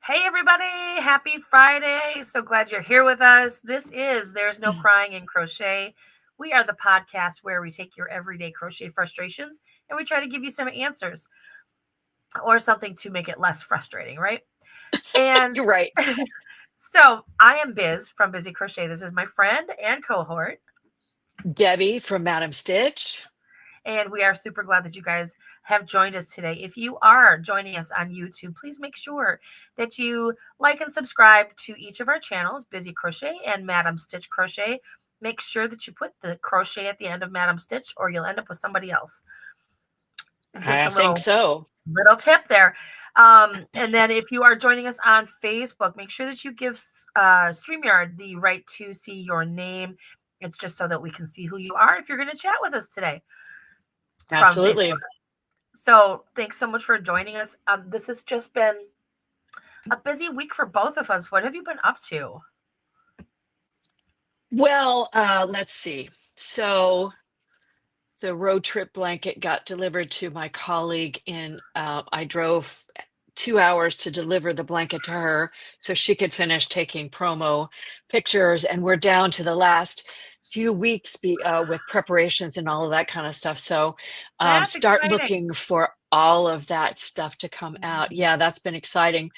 Hey everybody, happy Friday. So glad you're here with us. This is There's No Crying in Crochet. We are the podcast where we take your everyday crochet frustrations and we try to give you some answers or something to make it less frustrating, right? And You're right. so I am Biz from Busy Crochet. This is my friend and cohort. Debbie from Madame Stitch. And we are super glad that you guys have joined us today. If you are joining us on YouTube, please make sure that you like and subscribe to each of our channels, Busy Crochet and Madame Stitch Crochet. Make sure that you put the crochet at the end of Madame Stitch or you'll end up with somebody else. Just I a think so. little tip there. And then if you are joining us on Facebook, make sure that you give StreamYard the right to see your name. It's just so that we can see who you are if you're going to chat with us today from Absolutely. Facebook. So thanks so much for joining us. This has just been a busy week for both of us. What have you been up to? Well, let's see. So the road trip blanket got delivered to my colleague I drove 2 hours to deliver the blanket to her so she could finish taking promo pictures. And we're down to the last 2 weeks with preparations and all of that kind of stuff. So That's start exciting. looking for all of that stuff to come out. Yeah, that's been exciting.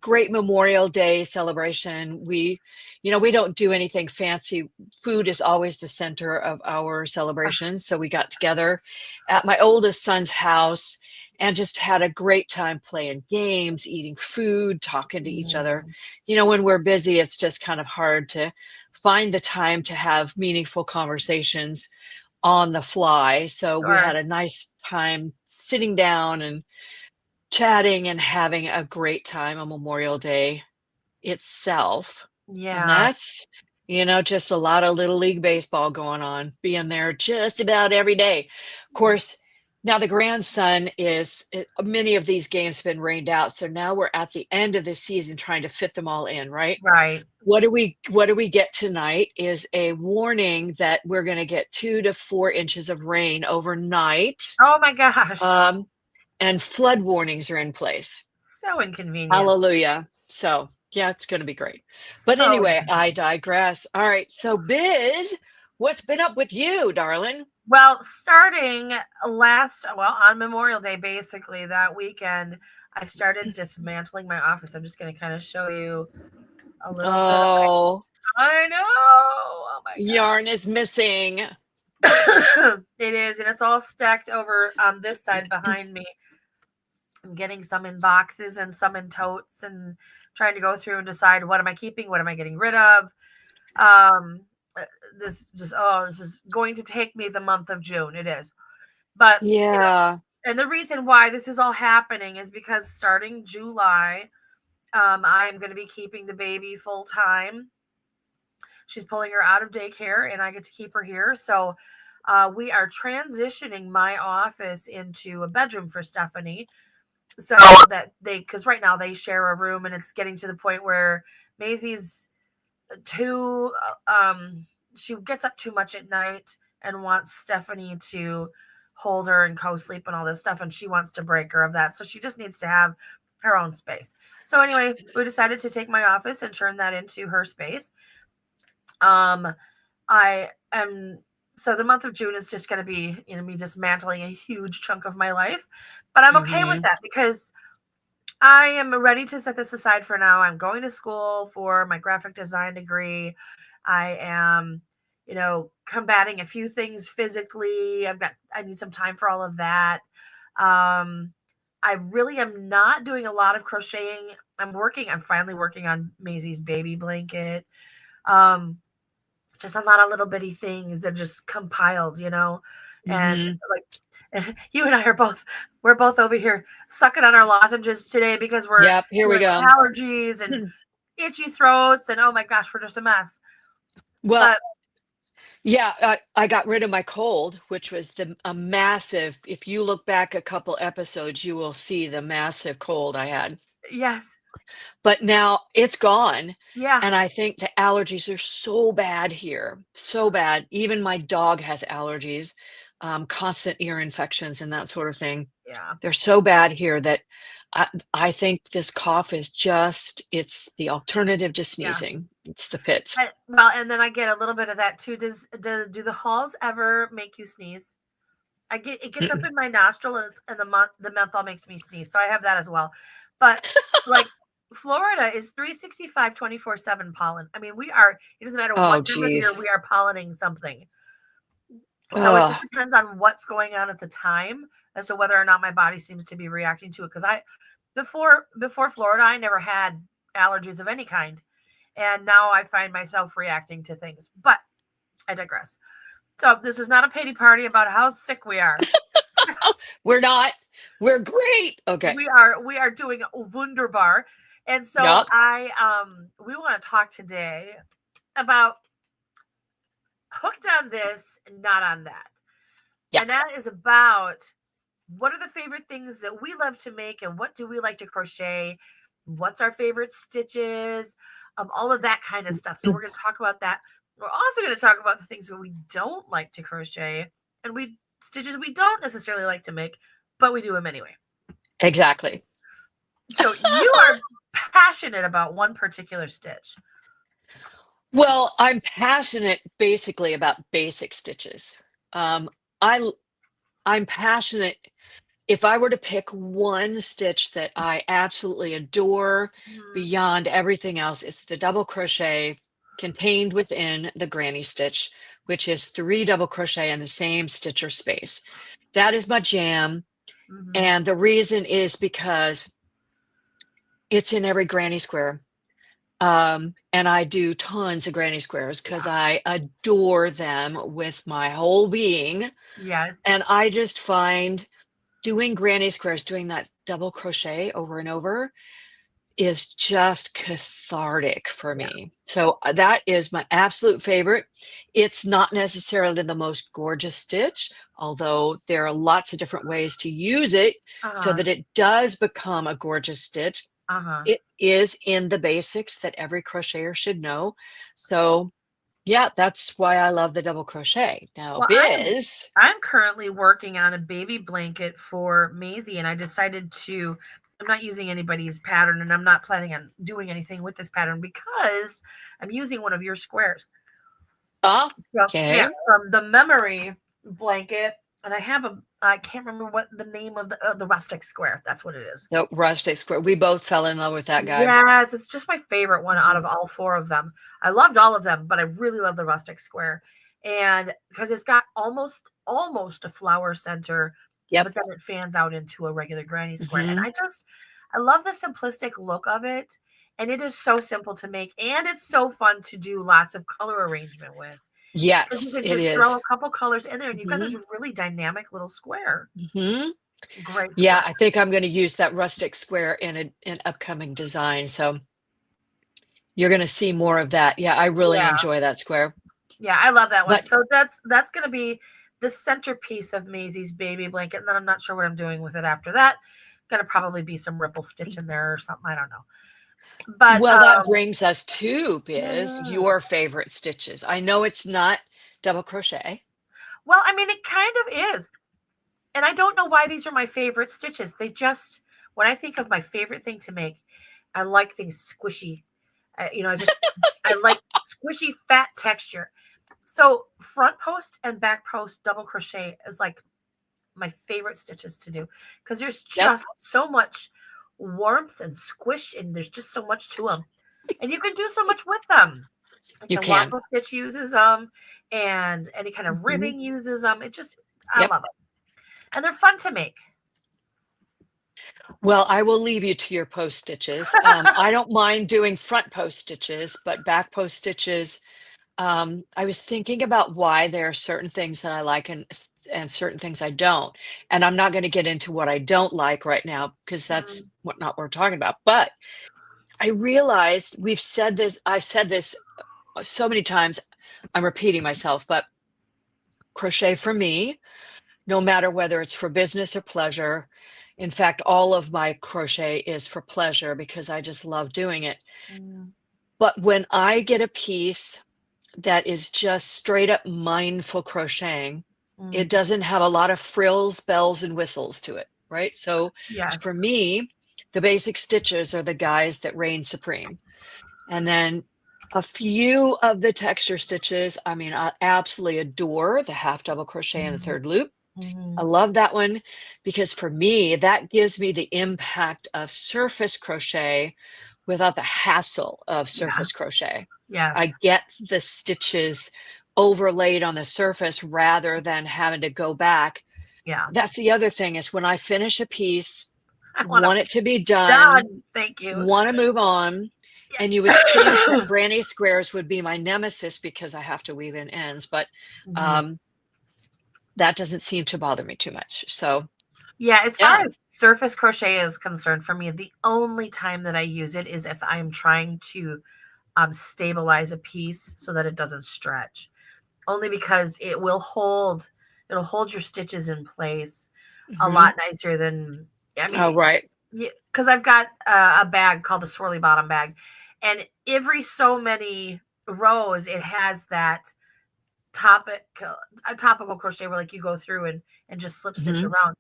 Great Memorial Day celebration. We don't do anything fancy. Food is always the center of our celebrations. So we got together at my oldest son's house and just had a great time playing games, eating food, talking to each other. When we're busy, it's just kind of hard to find the time to have meaningful conversations on the fly. So we Sure. had a nice time sitting down and chatting and having a great time on Memorial Day itself. And Yeah. that's, just a lot of Little League baseball going on, being there just about every day. Of course, now the grandson many of these games have been rained out. So now we're at the end of the season trying to fit them all in, right? Right. What do we get tonight is a warning that we're going to get 2 to 4 inches of rain overnight. Oh my gosh. Um, and flood warnings are in place. So inconvenient. Hallelujah. So, yeah, it's going to be great. But So anyway, I inconvenient. digress. All right. So, Biz, what's been up with you, darling? Well, starting on Memorial Day, basically that weekend, I started dismantling my office. I'm just going to kind of show you a little bit of Oh, I know. Oh my yarn is missing. god. It is, and it's all stacked over on this side behind me. I'm getting some in boxes and some in totes and trying to go through and decide what am I keeping, what am I getting rid of. Um this is going to take me the month of June. It is. But Yeah. and the reason why this is all happening is because starting July, I'm going to be keeping the baby full time. She's pulling her out of daycare, and I get to keep her here. So we are transitioning my office into a bedroom for Stephanie. So that because right now they share a room, and it's getting to the point where Maisie's too, she gets up too much at night and wants Stephanie to hold her and co-sleep and all this stuff, and she wants to break her of that. So she just needs to have her own space. So anyway, we decided to take my office and turn that into her space. Um, I am so the month of June is just going to be me dismantling a huge chunk of my life, but I'm okay with Hmm. that because I am ready to set this aside for now. I'm going to school for my graphic design degree. I am, combating a few things physically. I need some time for all of that. Um, I really am not doing a lot of crocheting. I'm finally working on Maisie's baby blanket. Um, just a lot of little bitty things that just compiled. And Hmm. like you and I we're both over here sucking on our lozenges today because we're Yep. Here we dealing go. with allergies and itchy throats and oh my gosh, we're just a mess. Well, But yeah, I got rid of my cold, which was a massive. If you look back a couple episodes, you will see the massive cold I had. yes, But now it's gone. yeah, And I think the allergies are so bad here, so bad. Even my dog has allergies, constant ear infections and that sort of thing. yeah. They're so bad here that I think this cough is it's the alternative to Yeah. sneezing. It's the pits. Well, and then I get a little bit of that too. Do the halls ever make you sneeze? It gets up Mm-mm. in my nostril, and the menthol makes me sneeze. So I have that as well. But like Florida is 365 24/7 pollen. I mean, it doesn't matter Oh, what time of year geez. we are pollinating something. So it just Oh, depends on what's going on at the time as to whether or not my body seems to be reacting to it. Because before Florida, I never had allergies of any kind. And now I find myself reacting to things. But I digress. So this is not a pity party about how sick we are. we're not. We're great. Okay. We are doing wunderbar. And so Yup. we want to talk today about hooked on this, not on that. Yeah. And that is about what are the favorite things that we love to make and what do we like to crochet? What's our favorite stitches? All of that kind of stuff. So we're going to talk about that. We're also going to talk about the things that we don't like to crochet and stitches we don't necessarily like to make, but we do them anyway. Exactly. So you are passionate about one particular stitch. Well, I'm passionate basically about basic stitches. Um, I I'm passionate. If I were to pick one stitch that I absolutely adore beyond everything else, it's the double crochet contained within the granny stitch, which is 3 double crochet in the same stitch or space. That is my jam. Mhm. And the reason is because it's in every granny square. And I do tons of granny squares because I adore them with my whole being. Yes. And I just find doing granny squares, doing that double crochet over and over is just cathartic for Yeah. me. So that is my absolute favorite. It's not necessarily the most gorgeous stitch, although there are lots of different ways to use it so Uh-huh. that it does become a gorgeous stitch. Uh-huh. It is in the basics that every crocheter should know. So yeah, that's why I love the double crochet. Now, Well, Biz, I'm currently working on a baby blanket for Maisie, and I'm not using anybody's pattern, and I'm not planning on doing anything with this pattern because I'm using one of your squares. So, yeah, okay, from the memory blanket, and I can't remember what the name of the rustic square. That's what it is. so rustic square. We both fell in love with that guy. Yes, it's just my favorite one out Mhm. of all 4 of them. I loved all of them, but I really love the rustic square. And because it's got almost a flower center, Yep. but then it fans out into a regular granny square. And Mhm. I love the simplistic look of it. And it is so simple to make. And it's so fun to do lots of color arrangement with. Because you Yes, can it just throw is. a couple colors in there and you've got this Mhm. really dynamic little square. Mhm. Great Yeah, for I think I'm gonna use that rustic square in an upcoming design, so you're gonna see more of that. Yeah, I really yeah. enjoy that square. Yeah, I love that one. But So that's gonna be the centerpiece of Maisie's baby blanket. And then I'm not sure what I'm doing with it after that. Gonna probably be some ripple stitch in there or something. I don't know. But well, that brings us to, Biz, mm, your favorite stitches. I know it's not double crochet. well, I mean, it kind of is. And I don't know why these are my favorite stitches. When I think of my favorite thing to make, I like things squishy. I like squishy fat texture. So front post and back post double crochet is like my favorite stitches to do because there's Yep, just so much warmth and squish and there's just so much to them and you can do so much with them, like you the can. waffle stitch uses them and any kind of Mhm. ribbing uses them. I Yep. love it and they're fun to make. Well, I will leave you to your post stitches. I don't mind doing front post stitches, but back post stitches, I was thinking about why there are certain things that I like and certain things I don't. And I'm not going to get into what I don't like right now because that's Mm, what not what we're talking about. But I realized I've said this so many times, I'm repeating myself, but crochet for me, no matter whether it's for business or pleasure. In fact, all of my crochet is for pleasure because I just love doing it. mm, But when I get a piece that is just straight up mindful crocheting, mm. it doesn't have a lot of frills, bells, and whistles to it, right? So Yes. for me, The basic stitches are the guys that reign supreme. And then a few of the texture stitches, I mean, I absolutely adore the half double crochet in the Mhm. third loop. I Mhm. love that one because for me, that gives me the impact of surface crochet without the hassle of Yeah. surface crochet. Yes. I get the stitches overlaid on the surface rather than having to go back. Yeah. That's the other thing is when I finish a piece, I want to want it to be done, done. Thank you. want to move on, and you would think that granny squares would be my nemesis because I have to weave in ends, but Mhm. um, that doesn't seem to bother me too much. So, Yeah, as far yeah. as surface crochet is concerned, for me, the only time that I use it is if I'm trying to stabilize a piece so that it doesn't stretch. Only because it'll hold your stitches in place a Mhm. lot nicer than I Oh, mean, right. because I've got a bag called a swirly bottom bag, and every so many rows it has that topic a topical crochet where like you go through and just slip stitch Mhm. around.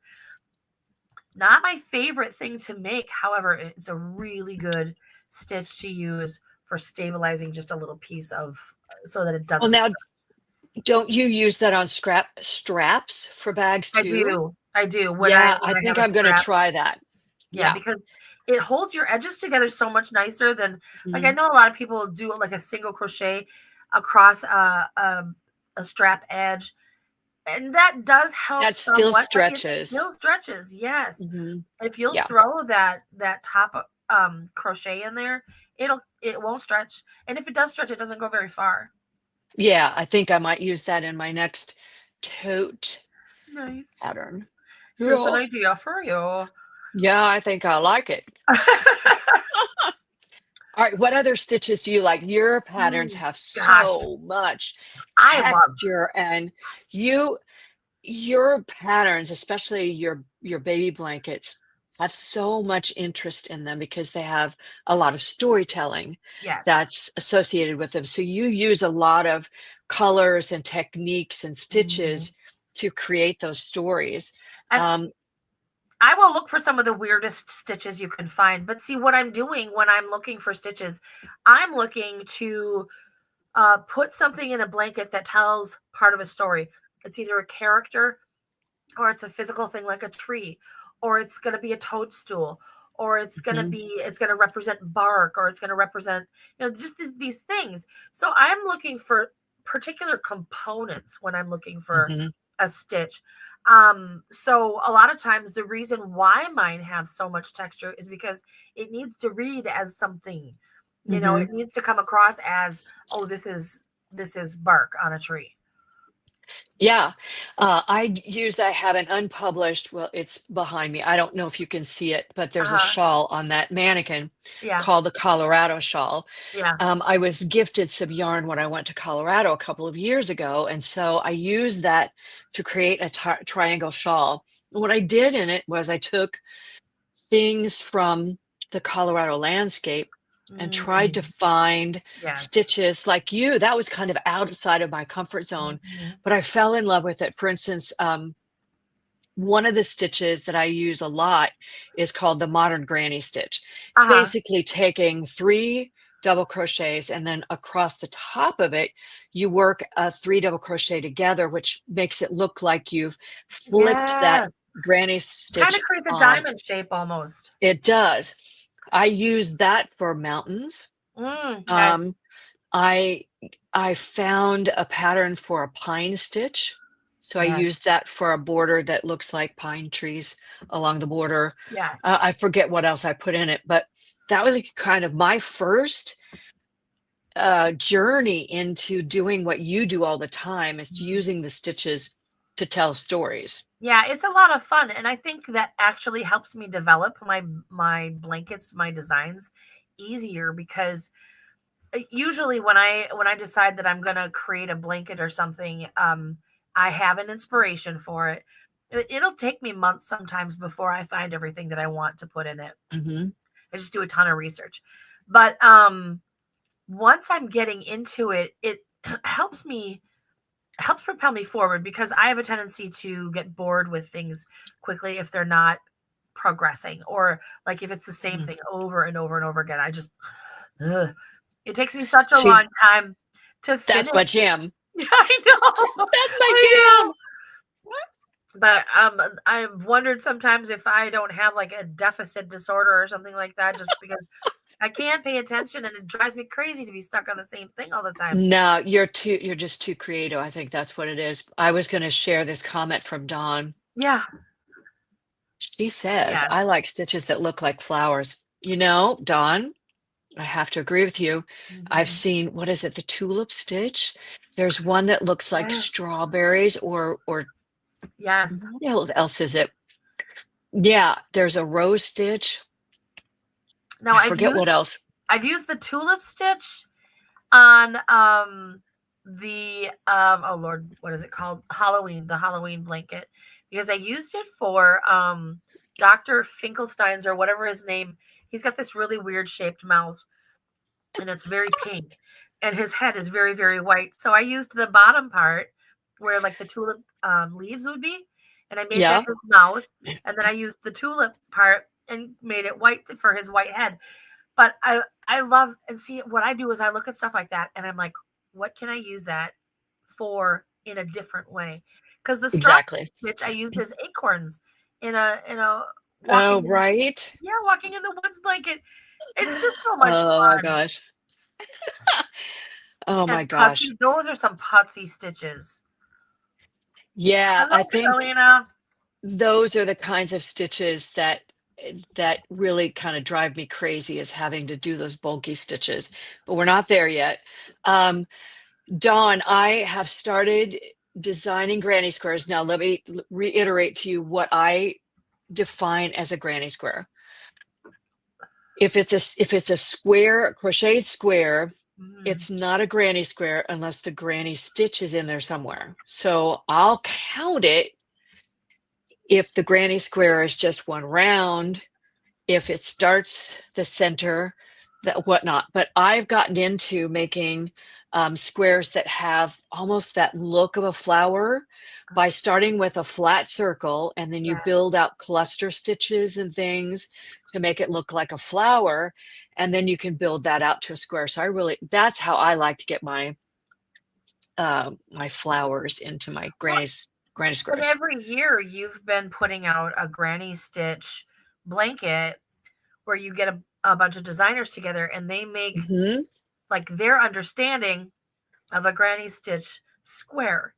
Not my favorite thing to make, however, it's a really good stitch to use for stabilizing just a little piece of so that it Well, doesn't now, stretch. don't you use that on scrap straps for bags I too? do. I do Yeah, when I I have think a I'm gonna strap. try that. Yeah, Yeah. because it holds your edges together so much nicer than like I Mhm. know a lot of people do like a single crochet across a strap edge, and that does help That still somewhat, but it stretches. still stretches. Yes. Mhm. If you'll Yeah. throw that top crochet in there, it won't stretch. And if it does stretch, it doesn't go very far. Yeah, I think I might use that in my next tote Nice. pattern. Here's an Yeah. idea for you. Yeah, I think I like it. All right, what other stitches do you like? Your patterns Mm, have gosh, so much I love texture and you your patterns, especially your baby blankets, have so much interest in them because they have a lot of storytelling yes. that's associated with them. So you use a lot of colors and techniques and Mhm. stitches to create those stories. And Um, I will look for some of the weirdest stitches you can find. But see, what I'm doing when I'm looking for stitches, I'm looking to put something in a blanket that tells part of a story. It's either a character or it's a physical thing like a tree, or it's going to be a toadstool, or mhm, it's going to represent bark, or it's going to represent just these things. So I'm looking for particular components when I'm looking for mhm, a stitch. So a lot of times the reason why mine have so much texture is because it needs to read as something. mhm. It needs to come across as, oh, this is bark on a tree. Yeah, I have an unpublished, well, it's behind me. I don't know if you can see it, but there's a Uh-huh. shawl on that mannequin Yeah. called the Colorado shawl. Yeah. I was gifted some yarn when I went to Colorado a couple of years ago, and so I used that to create a triangle shawl. And what I did in it was I took things from the Colorado landscape and tried to Mm, find yes. stitches like you. That was kind of outside of my comfort zone, Mhm. but I fell in love with it. For instance, one of the stitches that I use a lot is called the modern granny stitch. It's Uh-huh. basically taking three double crochets and then across the top of it, you work three double crochet together, which makes it look like you've flipped that Yeah. granny Kinda stitch creates a on. diamond shape almost. It does. I use that for mountains. Nice. Um, I I found a pattern for a pine stitch, so I Yes. used that for a border that looks like pine trees along the border. Yes. I forget what else I put in it, but that was, like, kind of my first, journey into doing what you do all the time, is Mhm. using the stitches to tell stories. Yeah, it's a lot of fun, and I think that actually helps me develop my blankets, my designs easier because, usually when I decide that I'm gonna create a blanket or something, I have an inspiration for it. It'll take me months sometimes before I find everything that I want to put in it. Mhm, I just do a ton of research. But, once I'm getting into it, it helps me helps propel me forward because I have a tendency to get bored with things quickly if they're not progressing, or like if it's the same Mhm. thing over and over and over again. I just ugh. It takes me such a See, long time to that's finish. my jam. I know. That's my I know. jam. But I've wondered sometimes if I don't have like a deficit disorder or something like that, just because I can't pay attention and it drives me crazy to be stuck on the same thing all the time. No, you're just too creative. I think that's what it is. I was going to share this comment from Dawn. Yeah. She says, Yes. I like stitches that look like flowers. You know, Dawn, I have to agree with you. I've Mhm. seen, what is it, the tulip stitch? There's one that looks like Yeah. strawberries or Yes. what else is it? Yeah, there's a rose stitch. Now I forget what else. I've used the tulip stitch on the oh Lord, what is it called? The Halloween blanket. Because I used it for Dr. Finkelstein's or whatever his name. He's got this really weird shaped mouth and it's very pink. And his head is very, very white. So I used the bottom part where like the tulip leaves would be, and I made that Yeah, his mouth. And then I used the tulip part and made it white for his white head. But I love and see what I do is I look at stuff like that and I'm like, what can I use that for in a different way? Because the straw exactly. stitch I used as acorns in a Oh, walking in right. yeah, walking in the woods blanket. It's just so much Oh fun. gosh. Oh And my gosh. putsy, those are some putsy stitches. Yeah, I Hello, think Catalina. those are the kinds of stitches that really kind of drive me crazy, is having to do those bulky stitches, but we're not there yet. Dawn, I have started designing granny squares. Now let me reiterate to you what I define as a granny square. If it's a square, crocheted square, Mhm. it's not a granny square unless the granny stitch is in there somewhere. So I'll count it if the granny square is just one round, if it starts the center, that whatnot. But I've gotten into making squares that have almost that look of a flower by starting with a flat circle, and then you Yeah. build out cluster stitches and things to make it look like a flower, and then you can build that out to a square. So that's how I like to get my flowers into my Well, granny and squares. every year you've been putting out a granny stitch blanket where you get a bunch of designers together and they make Hmm. like their understanding of a granny stitch square,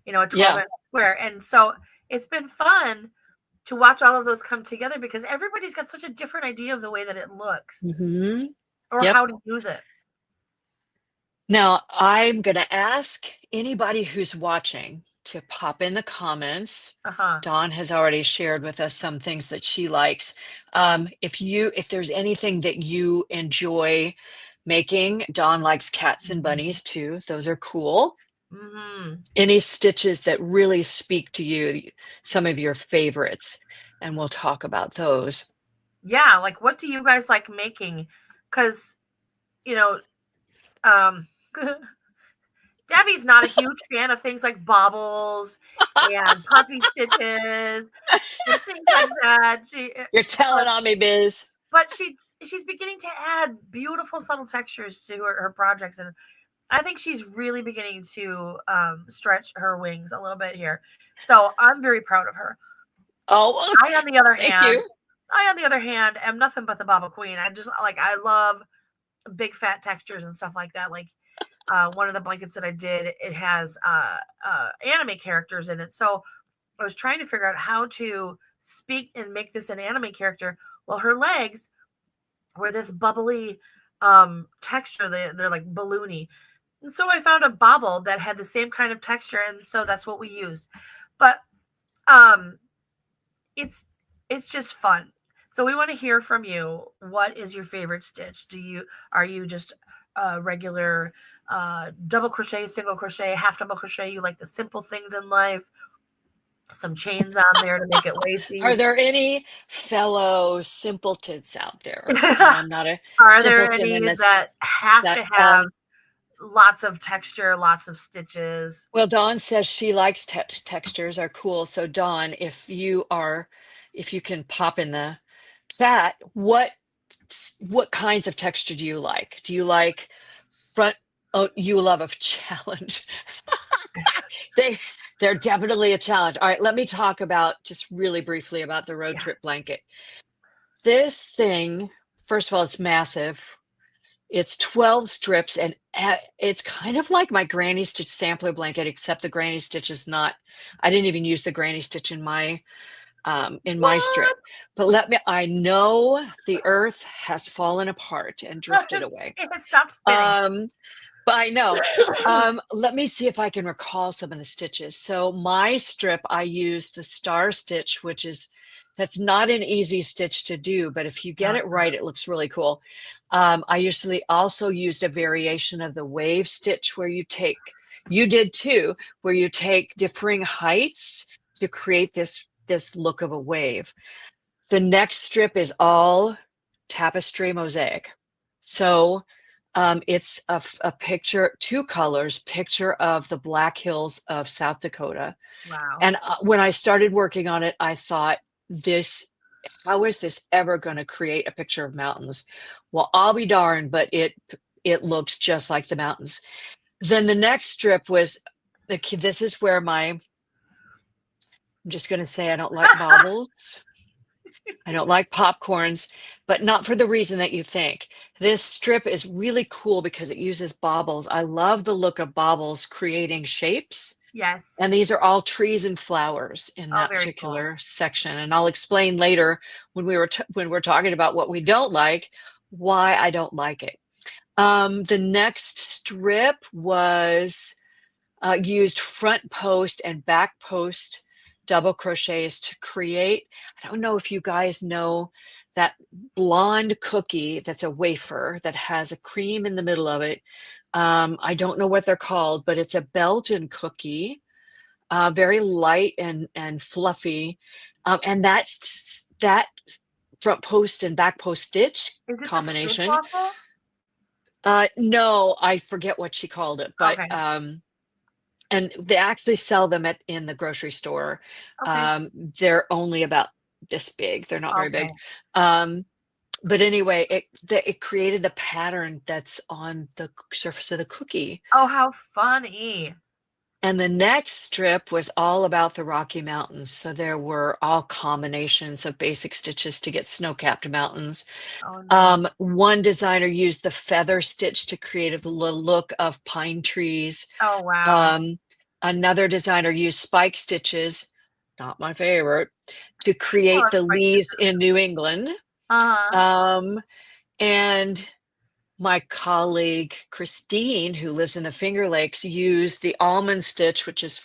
a 12 Yeah. inch square. And so it's been fun to watch all of those come together because everybody's got such a different idea of the way that it looks Hmm. or Yep. how to use it. Now, I'm going to ask anybody who's watching to pop in the comments. Uh-huh. Dawn has already shared with us some things that she likes. If there's anything that you enjoy making, Dawn likes cats and bunnies too. Those are cool. Mm-hmm. Any stitches that really speak to you, some of your favorites, and we'll talk about those. Yeah, like what do you guys like making? Because, you know, um Debbie's not a huge fan of things like baubles and puffy stitches and things like that. You're telling on me, Biz. But she's beginning to add beautiful subtle textures to her projects, and I think she's really beginning to stretch her wings a little bit here. So I'm very proud of her. Oh, I, on the other thank hand, you. am nothing but the Baba Queen. I love big fat textures and stuff like that. Like one of the blankets that I did, it has anime characters in it. So I was trying to figure out how to speak and make this an anime character. Well, her legs were this bubbly texture. They're like balloony. And so I found a bobble that had the same kind of texture, and so that's what we used. But um, it's it's just fun. So we want to hear from you. What is your favorite stitch? Are you just regular double crochet, single crochet, half double crochet? You like the simple things in life? Some chains on there to make it Are lacy. there any fellow simpletons out there? And I'm not a Are there simpleton any in this. that have That to have lots of texture, lots of stitches? Well, Dawn says she likes textures are cool. So Dawn, if you can pop in the chat, what kinds of texture do you like? Do you like front? Oh, you love a challenge. They're definitely a challenge. All right, let me talk about just really briefly about the road Yeah. trip blanket. This thing, first of all, it's massive. It's 12 strips, and it's kind of like my Granny Stitch sampler blanket, except the Granny Stitch is not. I didn't even use the Granny Stitch in my strip. What? But I know the earth has fallen apart and drifted away. It stopped spinning. But I know. Let me see if I can recall some of the stitches. So my strip, I used the star stitch, that's not an easy stitch to do, but if you get it right, it looks really cool. I usually also used a variation of the wave stitch where you did too, where you take differing heights to create this look of a wave. The next strip is all tapestry mosaic. So it's a picture, 2 colors, picture of the Black Hills of South Dakota. Wow. And when I started working on it, I thought, how is this ever going to create a picture of mountains? Well, I'll be darned, but it looks just like the mountains. Then the next strip was, this is where I'm just going to say I don't like baubles. I don't like popcorns, but not for the reason that you think. This strip is really cool because it uses baubles. I love the look of baubles creating shapes. Yes. And these are all trees and flowers in that particular section. And I'll explain later when we're talking about what we don't like, why I don't like it. The next strip was used front post and back post double crochets to create. I don't know if you guys know that blonde cookie that's a wafer that has a cream in the middle of it. I don't know what they're called, but it's a Belgian cookie, very light and fluffy. And that front post and back post stitch combination. Is it the waffle? No, I forget what she called it, but okay. And they actually sell them in the grocery store. Okay. They're only about this big. They're not very big. Okay. But anyway, it created the pattern that's on the surface of the cookie. Oh, how funny. And the next strip was all about the Rocky Mountains. So there were all combinations of basic stitches to get snow-capped mountains. Oh, no. One designer used the feather stitch to create a look of pine trees. Oh, wow. Another designer used spike stitches, not my favorite, to create the leaves in New England. And my colleague Christine, who lives in the Finger Lakes, used the almond stitch, which is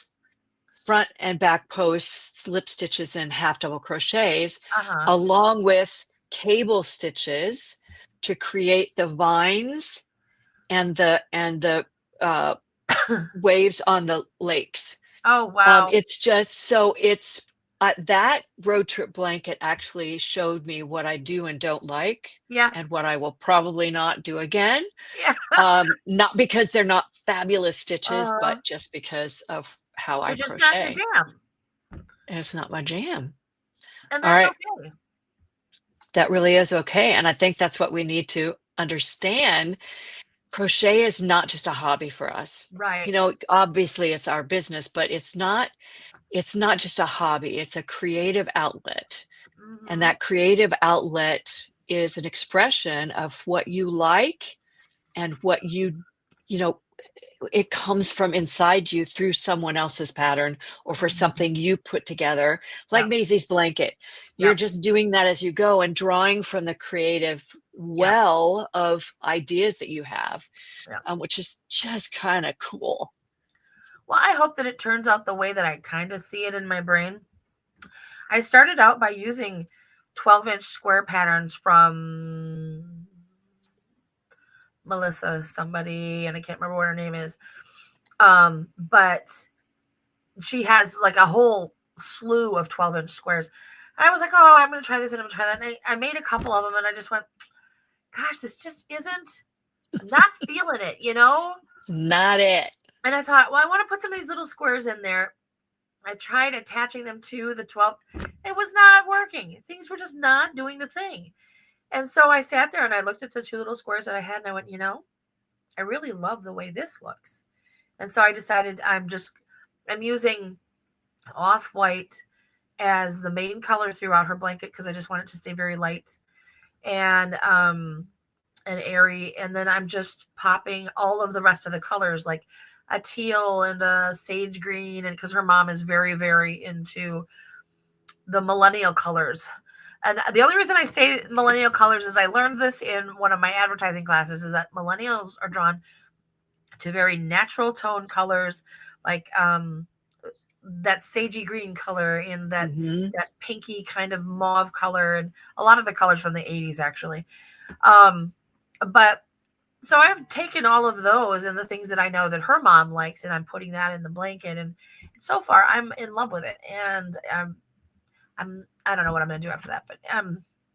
front and back posts, slip stitches, and half double crochets, along with cable stitches to create the vines and the waves on the lakes. Oh, wow. It's just so that road trip blanket actually showed me what I do and don't like, and what I will probably not do again. Not because they're not fabulous stitches, but just because of how I crochet. Not your jam. It's not my jam. And that's okay. That really is okay. And I think that's what we need to understand. Crochet is not just a hobby for us. Right. You know, obviously it's our business, but it's not just a hobby. It's a creative outlet. And that creative outlet is an expression of what you like and what it comes from inside you through someone else's pattern or for something you put together, like Maisie's blanket. You're just doing that as you go and drawing from the creative well of ideas that you have, which is just kind of cool. Well, I hope that it turns out the way that I kind of see it in my brain. I started out by using 12-inch square patterns from Melissa, somebody, and I can't remember what her name is. But she has like a whole slew of 12-inch squares. And I was like, oh, I'm going to try this and I'm going to try that. And I made a couple of them and I just went, gosh, this just isn't, I'm not feeling it, you know? Not it. And I thought, well, I want to put some of these little squares in there. I tried attaching them to the 12. It was not working. Things were just not doing the thing. And so I sat there and I looked at the 2 little squares that I had and I went, I really love the way this looks. And so I decided I'm using off-white as the main color throughout her blanket because I just want it to stay very light and airy. And then I'm just popping all of the rest of the colors, like a teal and a sage green, and because her mom is very, very into the millennial colors. And the only reason I say millennial colors is I learned this in one of my advertising classes, is that millennials are drawn to very natural tone colors, like that sagey green color and that pinky kind of mauve color, and a lot of the colors from the 80s actually. But so I've taken all of those and the things that I know that her mom likes, and I'm putting that in the blanket, and so far I'm in love with it. And I don't know what I'm going to do after that, but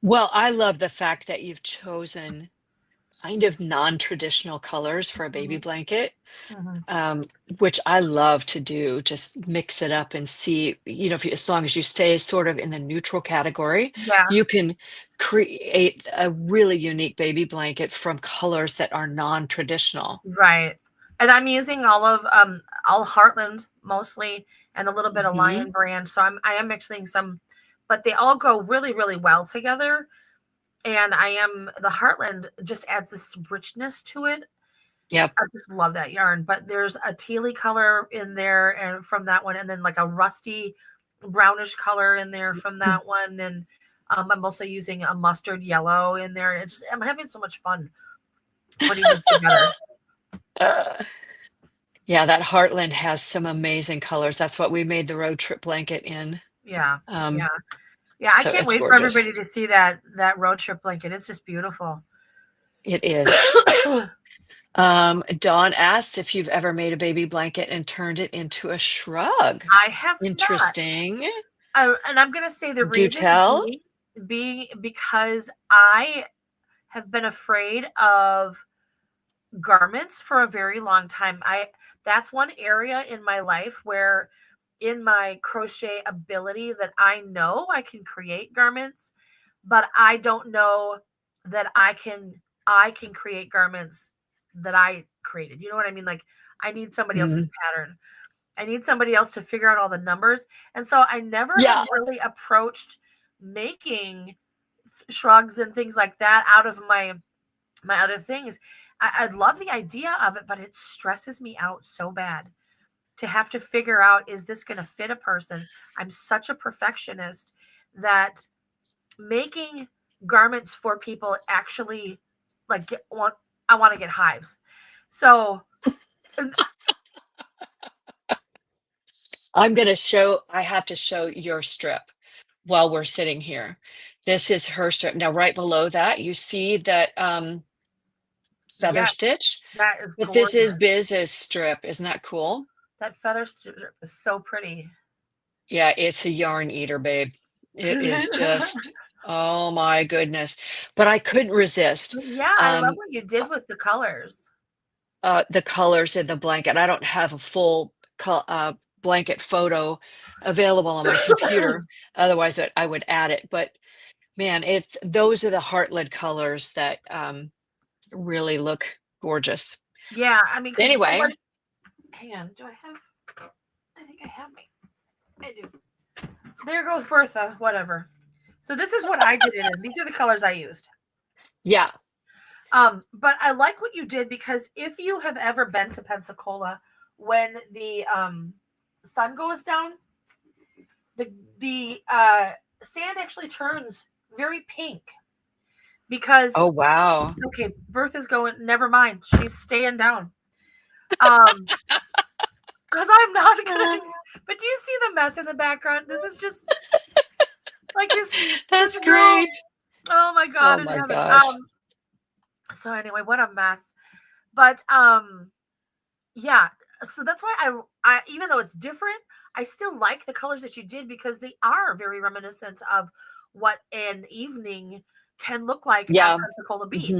well, I love the fact that you've chosen kind of non-traditional colors for a baby blanket, which I love to do. Just mix it up and see, as long as you stay sort of in the neutral category, you can create a really unique baby blanket from colors that are non-traditional. Right. And I'm using all Heartland mostly, and a little bit of Lion Brand. So I am mixing some, but they all go really, really well together. And the Heartland just adds this richness to it. Yep. I just love that yarn. But there's a tealy color in there and from that one, and then like a rusty brownish color in there from that one. And I'm also using a mustard yellow in there. And I'm having so much fun putting them together. Yeah, that Heartland has some amazing colors. That's what we made the road trip blanket in. Yeah. Yeah, I can't wait for everybody to see that road trip blanket. It's just beautiful. It is. Dawn asks if you've ever made a baby blanket and turned it into a shrug. I have Interesting. Not. And I'm going to say the Do reason tell. being because I have been afraid of garments for a very long time. That's one area in my life where, in my crochet ability, that I know I can create garments, but I don't know that I can create garments that I created. You know what I mean? Like, I need somebody else's pattern. I need somebody else to figure out all the numbers. And so I never have really approached making shrugs and things like that out of my other things. I love the idea of it, but it stresses me out so bad to have to figure out, is this going to fit a person? I'm such a perfectionist that making garments for people actually I want to get hives. So I have to show your strip while we're sitting here. This is her strip. Now, right below that, you see that feather stitch. That is but gorgeous. This is Biz's strip. Isn't that cool? That feather strip is so pretty. Yeah, it's a yarn eater, babe. It is just, oh my goodness. But I couldn't resist. Yeah, I love what you did with the colors. The colors in the blanket. I don't have a full blanket photo available on my computer. Otherwise, I would add it. But man, those are the Heartland colors that really look gorgeous. Yeah, I mean, anyway. Hang on, do I have? I think I have I do. There goes Bertha. Whatever. So this is what I did it in. These are the colors I used. Yeah. But I like what you did, because if you have ever been to Pensacola, when the sun goes down, the sand actually turns very pink. Because oh wow. Okay, Bertha's going. Never mind. She's staying down. Because I'm not gonna. But do you see the mess in the background? This is just like this. That's great. Oh my god! Oh my gosh. So anyway, what a mess. But yeah. So that's why I even though it's different, I still like the colors that you did, because they are very reminiscent of what an evening can look like at Pensacola Beach.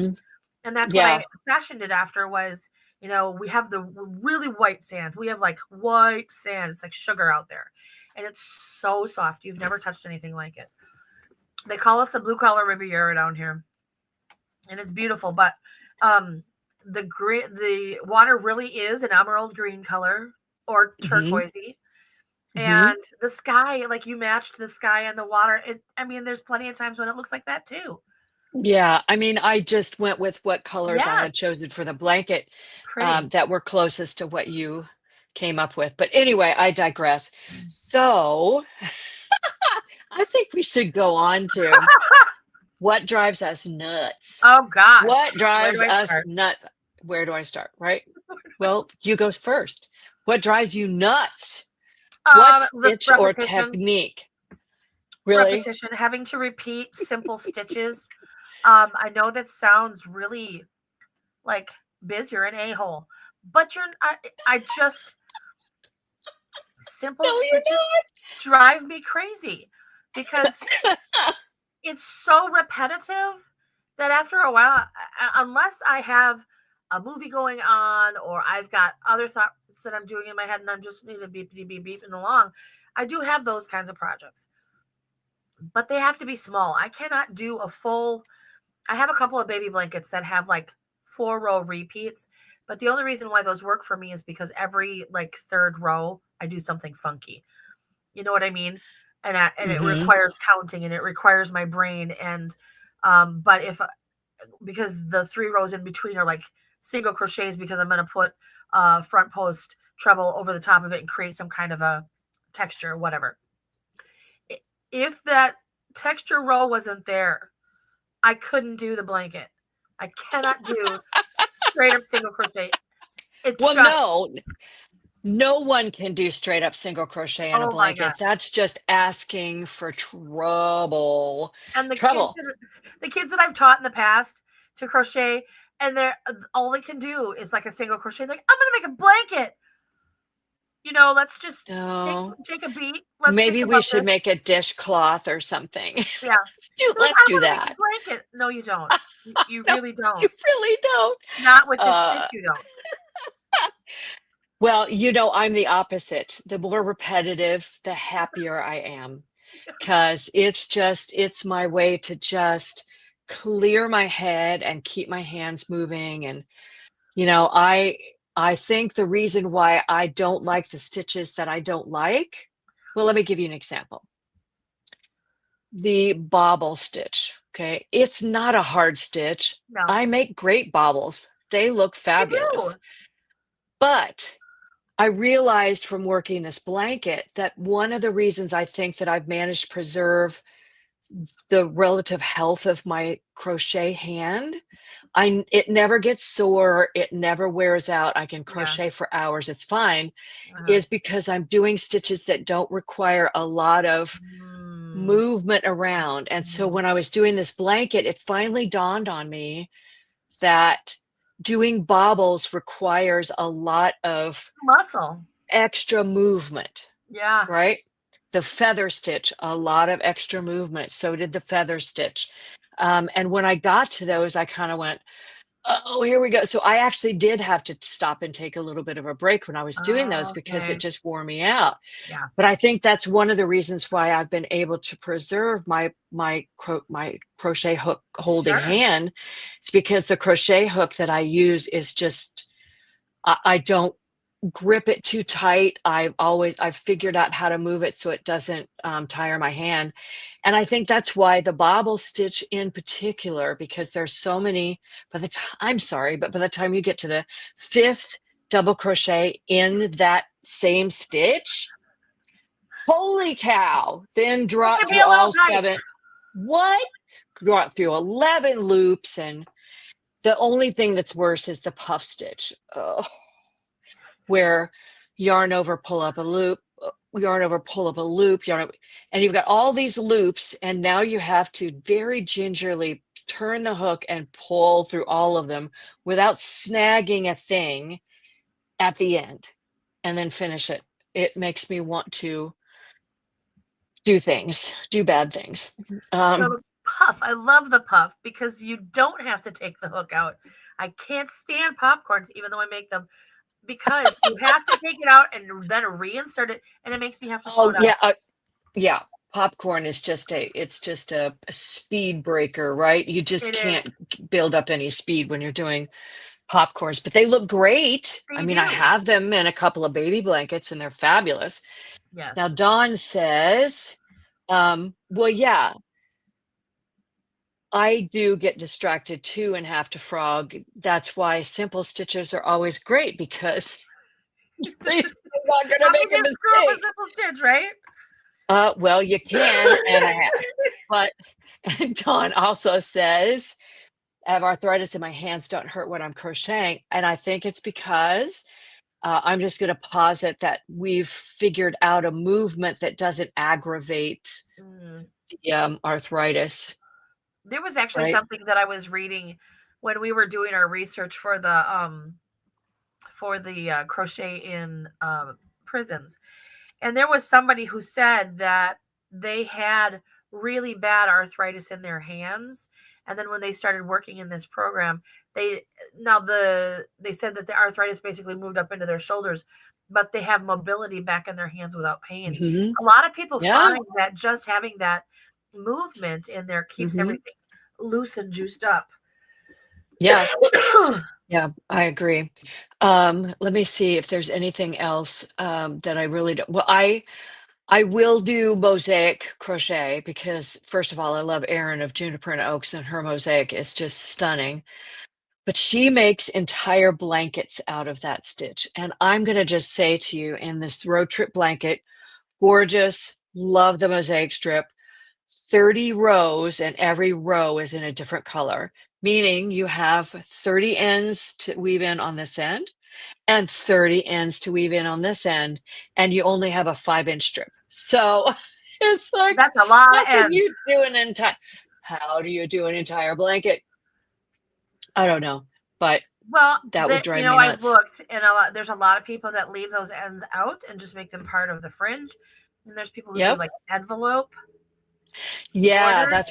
And that's what I fashioned it after was, we have the really white sand. We have like white sand. It's like sugar out there. and it's so soft. You've never touched anything like it. They call us the blue collar Riviera down here, and it's beautiful. But the water really is an emerald green color or Mm-hmm. turquoisey, Mm-hmm. and the sky, like you matched the sky and the water. I mean, there's plenty of times when it looks like that too. Yeah, I mean, I just went with what colors I Yeah, had chosen for the blanket pretty. that were closest to what you came up with. But anyway, I digress. So I think we should go on to what drives us nuts. Oh gosh, What where do drives I us start? nuts? Where do I start? Right? Well, you go first. What drives you nuts? What The stitch or repetition, technique? Really? repetition, having to repeat simple stitches. I know that sounds really like Biz, you're an a-hole, but I just simple No, stitches drive me crazy because you're not. it's so repetitive that after a while, unless I have a movie going on or I've got other thoughts that I'm doing in my head and I'm just need to beep beep beep beeping along, I do have those kinds of projects, but they have to be small. I cannot do a full. I have a couple of baby blankets that have like 4-row repeats, but the only reason why those work for me is because every like third row I do something funky. You know what I mean? And it Mm-hmm. requires counting and it requires my brain and but if because the 3 rows in between are like single crochets because I'm going to put front post treble over the top of it and create some kind of a texture, whatever. If that texture row wasn't there, I couldn't do the blanket. I cannot do straight up single crochet. It Well, just, no one can do straight up single crochet in a oh my blanket. gosh. That's just asking for trouble. And Trouble. the kids that I've taught in the past to crochet, and they're all they can do is like a single crochet. Like, I'm gonna make a blanket. Let's just take No. take a beat. Let's think Maybe we about should this. make a dishcloth or something. Yeah. They're like, Let's I do want to make a that. blanket. No, you don't. You No, really you don't. really don't. Not with this stitch, Uh, you don't. well, I'm the opposite. The more repetitive, the happier I am. Because it's my way to just clear my head and keep my hands moving. And, I think the reason why I don't like the stitches that I don't like, well, let me give you an example. The bobble stitch, okay? It's not a hard stitch. No. I make great bobbles. They look You do. fabulous. But I realized from working this blanket that one of the reasons I think that I've managed to preserve the relative health of my crochet hand, it never gets sore, it never wears out, I can Yeah. crochet for hours, it's fine, Uh-huh. is because I'm doing stitches that don't require a lot of Mm. movement around. And so Mm. when I was doing this blanket, it finally dawned on me that doing bobbles requires a lot of Muscle. extra movement, Yeah. right? The feather stitch, a lot of extra movement. So did the feather stitch. And when I got to those, I kind of went, oh, here we go. So I actually did have to stop and take a little bit of a break when I was doing those because it Okay. just wore me out. Yeah. But I think that's one of the reasons why I've been able to preserve my crochet hook holding Sure. hand. It's because the crochet hook that I use is just I don't grip it too tight. I've figured out how to move it so it doesn't tire my hand. And I think that's why the bobble stitch in particular, because there's so many, by the time, I'm sorry, but by the time you get to the fifth double crochet in that same stitch, holy cow, then It draw it can be through a little all tight. seven. What? Draw it through 11 loops. And the only thing that's worse is the puff stitch. Oh, where yarn over, pull up a loop, yarn over, pull up a loop, and you've got all these loops, and now you have to very gingerly turn the hook and pull through all of them without snagging a thing at the end, and then finish it. It makes me want to do bad things. So the puff, I love the puff because you don't have to take the hook out. I can't stand popcorns, even though I make them. because you have to take it out and then reinsert it, and it makes me have to slow Oh, down. yeah, yeah. Popcorn is just a speed breaker, right? You just It is. can't build up any speed when you're doing popcorns, but they look great. I They mean, I do. have them in a couple of baby blankets and they're fabulous. Yes. Now, Dawn says, well, yeah, I do get distracted too and have to frog. That's why simple stitches are always great because they say you're not going to How can make a you screw up a mistake. simple stitch, right? Well, you can, and I have. But and Dawn also says, I have arthritis and my hands don't hurt when I'm crocheting. And I think it's because I'm just going to posit that we've figured out a movement that doesn't aggravate Mm. the arthritis, There was actually right? something that I was reading when we were doing our research for the crochet in prisons, and there was somebody who said that they had really bad arthritis in their hands, and then when they started working in this program, they said that the arthritis basically moved up into their shoulders, but they have mobility back in their hands without pain. Hmm. A lot of people Yeah. find that just having that movement in there keeps Hmm. everything loose and juiced up. Yeah. Yeah, I agree. Let me see if there's anything else that I really don't. Well, I will do mosaic crochet because first of all, I love Erin of Juniper and Oaks, and her mosaic is just stunning. But she makes entire blankets out of that stitch. And I'm going to just say to you, in this road trip blanket, gorgeous, love the mosaic strip, 30 rows, and every row is in a different color, meaning you have 30 ends to weave in on this end and 30 ends to weave in on this end, and you only have a 5-inch strip. So it's like, That's a lot of how can ends. you do how do you do an entire blanket? I don't know, but Well, that would drive me I've nuts. looked, and there's a lot of people that leave those ends out and just make them part of the fringe. And there's people who do Yep. like envelope Yeah, borders.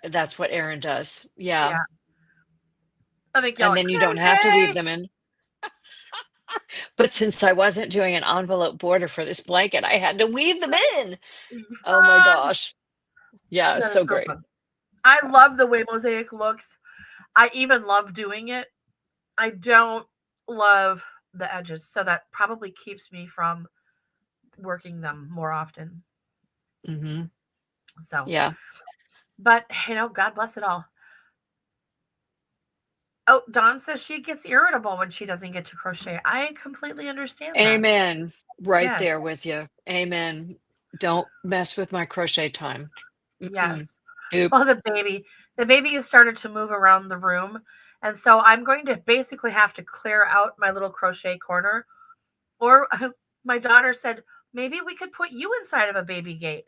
that's what Erin does. Yeah. Yeah, I think y'all And like then you don't have to weave crazy. them in. But since I wasn't doing an envelope border for this blanket, I had to weave them in. Oh my Fun. gosh. Yeah, That is so so great. fun. I So, love the way mosaic looks. I even love doing it. I don't love the edges, so that probably keeps me from working them more often. mhm. So, Yeah. but God bless it all. Oh, Dawn says she gets irritable when she doesn't get to crochet. I completely understand that. Amen. Right Yes, there with you. Amen. Don't mess with my crochet time. Mm-mm. yes. Nope. Well, the baby has started to move around the room, and so I'm going to basically have to clear out my little crochet corner. Or my daughter said maybe we could put you inside of a baby gate,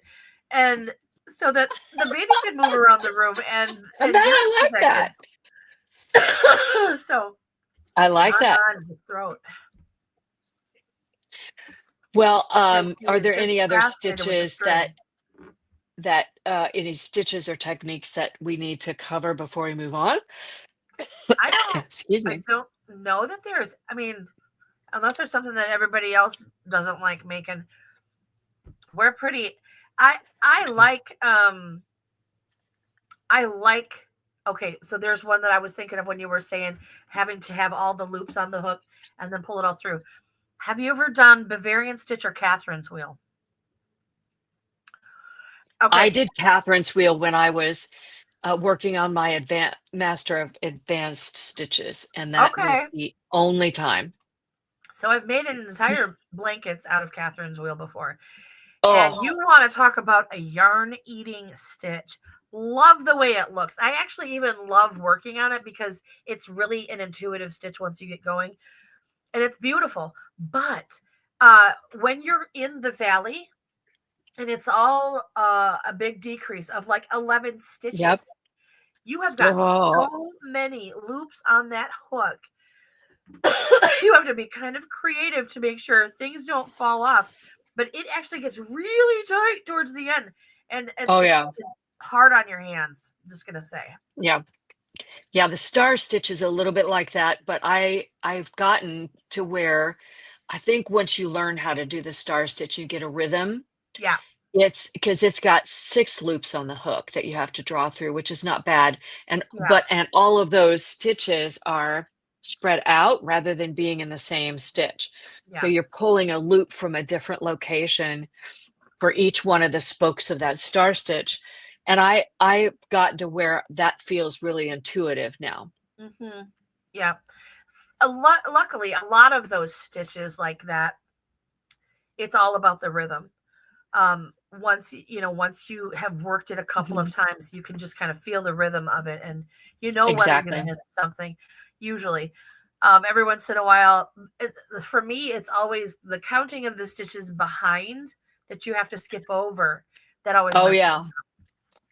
and so that the baby can move around the room And and that you're I like protected. that. So I like hang that. on his throat Well, because she are was there just any other fascinated with the stitches string. any stitches or techniques that we need to cover before we move on? I don't Excuse I me. don't know that there's, I mean, unless there's something that everybody else doesn't like making. We're pretty I like okay, so there's one that I was thinking of when you were saying having to have all the loops on the hook and then pull it all through. Have you ever done Bavarian stitch or Catherine's wheel? I Okay. did Catherine's wheel when I was working on my master of advanced stitches, and that Okay. was the only time. So I've made an entire blankets out of Catherine's wheel before. And Oh, you want to talk about a yarn eating stitch. Love the way it looks. I actually even love working on it because it's really an intuitive stitch once you get going. And it's beautiful. But when you're in the valley and it's all a big decrease of like 11 yep. stitches, you have got Oh, so many loops on that hook. You have to be kind of creative to make sure things don't fall off. But it actually gets really tight towards the end. And oh it's yeah, hard on your hands. I'm just going to say. yeah. Yeah, the star stitch is a little bit like that, but I've gotten to where I think once you learn how to do the star stitch, you get a rhythm. Yeah, It's because it's got 6 loops on the hook that you have to draw through, which is not bad, yeah, and all of those stitches are spread out rather than being in the same stitch. So yeah. you're pulling a loop from a different location for each one of the spokes of that star stitch, and I've gotten to where that feels really intuitive now. Hmm. Yeah. Luckily, a lot of those stitches like that, it's all about the rhythm. Once you have worked it a couple of Mhm. times, you can just kind of feel the rhythm of it, and you know when you're going to Exactly. miss something. Usually, every once in a while, for me, it's always the counting of the stitches behind that you have to skip over that always Oh, messes. yeah.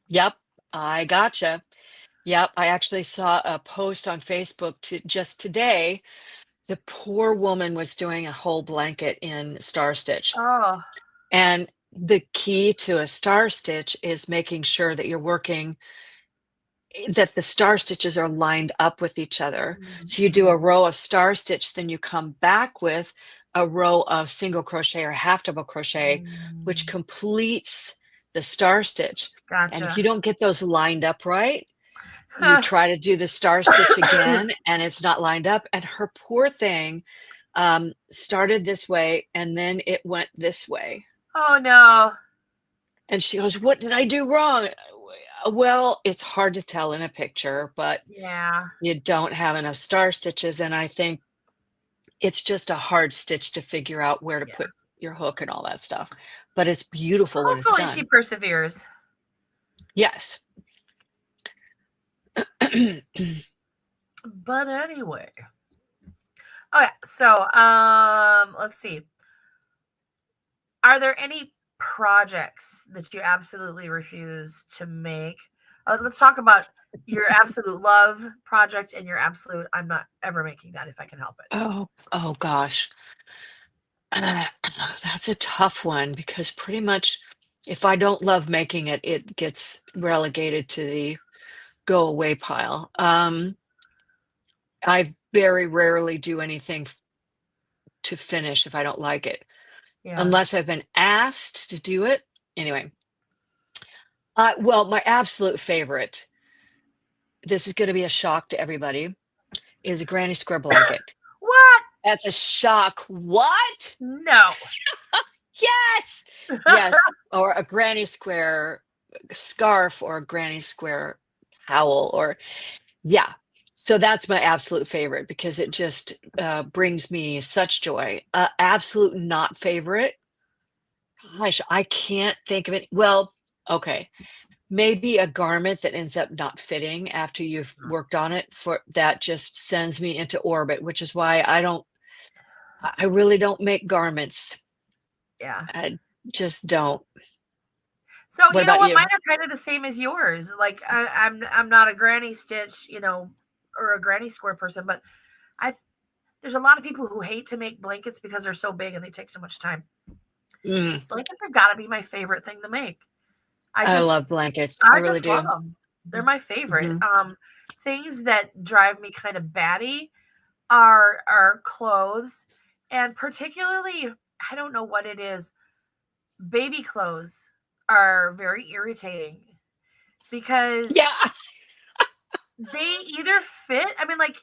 Yep, I gotcha. Yep, I actually saw a post on Facebook just today. The poor woman was doing a whole blanket in star stitch. Oh, And the key to a star stitch is making sure that you're working that the star stitches are lined up with each other. So you do mhm, a row of star stitch, then you come back with a row of single crochet or half double crochet, which mm, completes the star stitch. And if gotcha. you don't get those lined up right, you try to do the star stitch again and it's not lined up. And her poor thing started this way and then it went this way. Oh no. And she goes, "What did I do wrong?" Well, it's hard to tell in a picture, but Yeah. you don't have enough star stitches. And I think it's just a hard stitch to figure out where to Yeah. put your hook and all that stuff. But it's beautiful when it's Hopefully she done. perseveres. Yes. But anyway. Okay, so let's see. Are there any projects that you absolutely refuse to make? Let's talk about your absolute love project and your absolute I'm not ever making that if I can help it. Oh gosh. Uh, that's a tough one because pretty much if I don't love making it, it gets relegated to the go away pile. I very rarely do anything to finish if I don't like it, Yeah. unless I've been asked to do it. Anyway, well, my absolute favorite, this is going to be a shock to everybody, is a granny square blanket. What? That's a shock. What? No. Yes. Yes. Or a granny square scarf or a granny square towel or yeah. So that's my absolute favorite because it just brings me such joy. Absolute not favorite. Gosh, I can't think of it. Well, okay. Maybe a garment that ends up not fitting after you've worked on it for that just sends me into orbit, which is why I really don't make garments. Yeah. I just don't. So What you know about what? Mine you? are kind of the same as yours. Like I'm not a granny stitch, or a granny square person, but I there's a lot of people who hate to make blankets because they're so big and they take so much time. Mm, Blankets have got to be my favorite thing to make. I I just love blankets. I I really just love do. them. They're my favorite. Mhm. Things that drive me kind of batty are clothes, and particularly I don't know what it is. Baby clothes are very irritating because Yeah. they either fit. I mean, like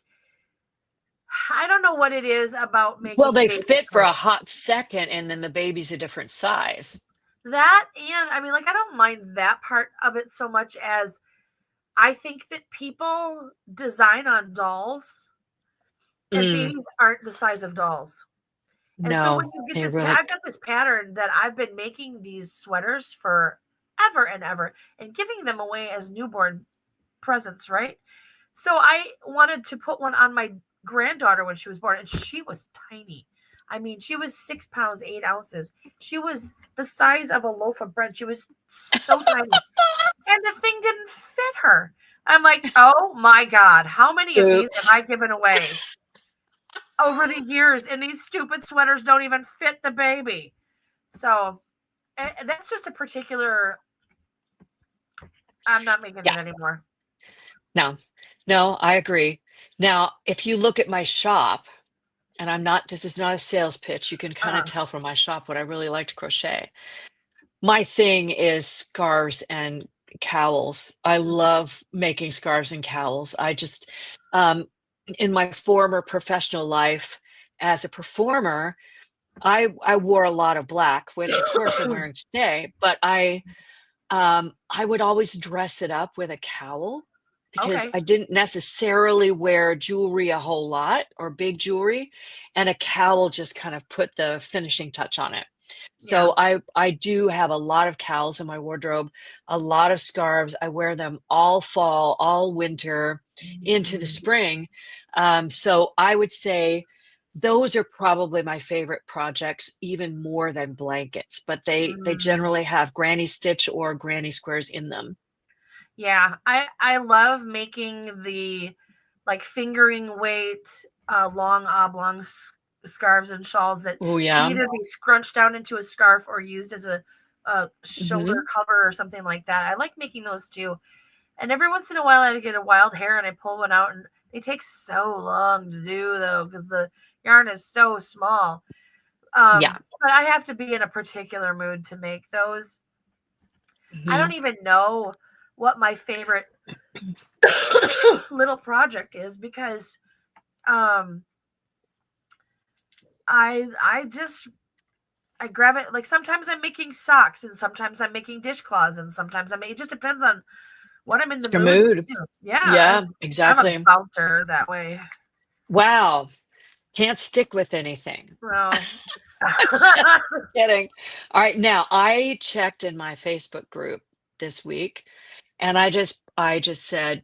I don't know what it is about Well, making they baby fit for a clothes. hot second, and then the baby's a different size. That and I mean, like I don't mind that part of it so much as I think that people design on dolls and Mm, babies aren't the size of dolls. And so when no, you get they this, really. I've got this pattern that I've been making these sweaters for ever and ever and giving them away as newborn presents, right? So I wanted to put one on my granddaughter when she was born, and she was tiny. I mean, she was 6 pounds, 8 ounces. She was the size of a loaf of bread. She was so tiny. And the thing didn't fit her. I'm like, oh my God, how many of these have Oops. I given away over the years? And these stupid sweaters don't even fit the baby. So that's just a particular, I'm not making Yeah. it anymore. No. No, I agree. Now, if you look at my shop, and this is not a sales pitch, you can kind of Uh-huh. tell from my shop what I really like to crochet. My thing is scarves and cowls. I love making scarves and cowls. Um, in my former professional life as a performer, I wore a lot of black, which of course I'm wearing today, but I would always dress it up with a cowl because Okay. I didn't necessarily wear jewelry a whole lot or big jewelry, and a cowl just kind of put the finishing touch on it. Yeah. So I do have a lot of cowls in my wardrobe, a lot of scarves. I wear them all fall, all winter, into the spring. So I would say those are probably my favorite projects, even more than blankets, but they Mm. generally have granny stitch or granny squares in them. Yeah, I love making the like fingering weight long oblong scarves and shawls that Oh can yeah. either be scrunched down into a scarf or used as a shoulder Hmm. cover or something like that. I like making those too. And every once in a while, I get a wild hair and I pull one out, and they take so long to do though because the yarn is so small. Yeah. But I have to be in a particular mood to make those. I Hmm. don't even know what my favorite little project is because um I just I grab it like sometimes I'm making socks and sometimes I'm making dishcloths and sometimes it just depends on what I'm in the It's your mood to mood. do. Yeah, Yeah, I'm a exactly. bouncer that way. Wow. Can't stick with anything. Well, Just kidding. All right, now I checked in my Facebook group this week, and I just said,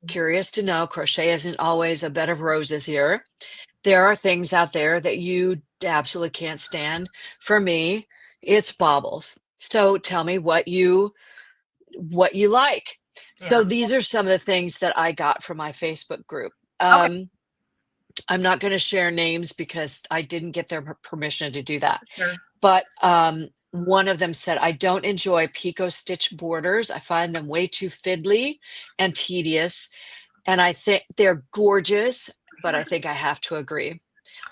curious to know, crochet isn't always a bed of roses here. There are things out there that you absolutely can't stand. For me, it's baubles. So tell me what you like. So yeah. these are some of the things that I got from my Facebook group. Okay, I'm not going to share names because I didn't get their permission to do that. sure. But one of them said, I don't enjoy picot stitch borders. I find them way too fiddly and tedious. And I think they're gorgeous, but I think I have to agree.